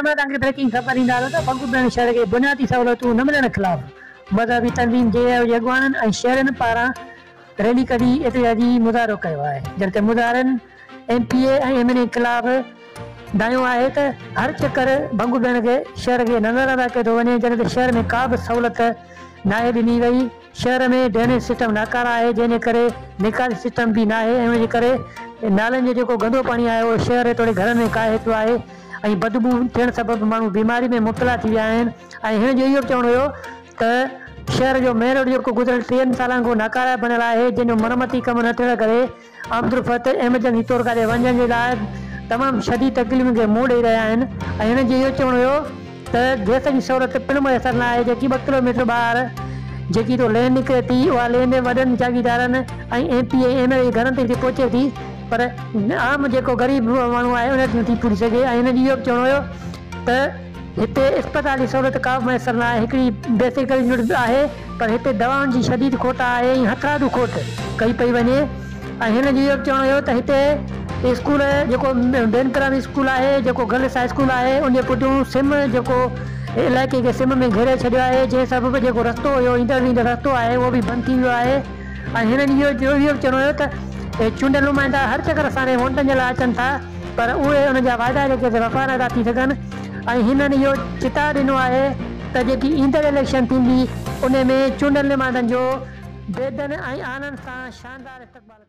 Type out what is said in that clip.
में तव्हांखे ब्रेकिंग ख़बर ईंदा त बंकुरबेन शहर खे बुनियादी सहूलियतूं न मिलण ख़िलाफ़ मज़हबी तंज़ीम जे अॻवाननि ऐं शहरनि पारां रैली कढी एतिजाजी मुज़ाहिरो कयो आहे जबकि मुज़ाहिरनि MPA ऐं MNA ख़िलाफ़ दायो आहे त हर चकर बंकुरबेन खे शहर खे नज़रअंदाज़ कयो थो वञे जॾहिं त शहर में का बि सहूलियत नाहे ॾिनी वई। शहर में ड्रेनेज सिस्टम नाकारा आहे जंहिंजे करे निकासी सिस्टम बि न आहे ऐं उनजे करे नालनि जो जेको गंदो पाणी आहे उहो शहर जे थोरे घरनि में काहे थो आहे ऐं बदबू थियण सबबि माण्हू बीमारी में मुब्तला थी विया आहिनि। ऐं हिन जो इहो बि चवणो हुयो त शहर जो मेन रोड जेको गुज़िरियल 3 सालनि खां नाकारा बणियल आहे जंहिंजो मरमती कमु न थियण करे आमदुरफ़त एमरजेंसी तौरु काॾे वञण जे लाइ तमामु शदीद तकलीफ़ुनि खे मुंहुं ॾेई रहिया आहिनि। ऐं हिन जो इहो चवणो हुयो त गैस जी सहूलियत पिणु मुयसरु न आहे जेकी 2 किलोमीटर ॿाहिरि जेकी तो लेन निकिरे थी उहा लेन वॾनि जागीरदारनि ऐं MPA MLA घरनि ताईं पहुचे थी पर आम जेको ग़रीब माण्हू आहे उन नथी पूरी सघे। ऐं हिन जो इहो बि चवणो हुयो त हिते अस्पताल जी सहूलियत का बि मुयसरु न आहे हिकिड़ी बेसिक यूनिट आहे पर हिते दवाउनि जी शदीद खोट आहे ऐं हथरादू खोट कई पई वञे। ऐं हिन जो इहो बि चवणो हुयो त हिते स्कूल जेको बेनकरामी स्कूल आहे जेको गर्ल्स हाई स्कूल आहे उनजे पुठियां सिम जेको इलाइक़े खे सिम में घेरे छॾियो आहे जंहिं सबबि जेको रस्तो हुयो ईंदड़ रस्तो आहे उहो बि बंदि थी वियो आहे। ऐं हिननि इहो बि चवणो हुयो त चूंडियल नुमाइंदा हर चकर असांजे वोटनि जे लाइ अचनि था पर उहे उन जा वाइदा जेके वफ़ा नथा थी सघनि। ऐं हिननि इहो चितार ॾिनो आहे त जेकी ईंदड़ इलेक्शन थींदी उन में चूंडियल नुमाइंदनि जो बेदनि ऐं आनंद सां शानदार इस्तक़बाल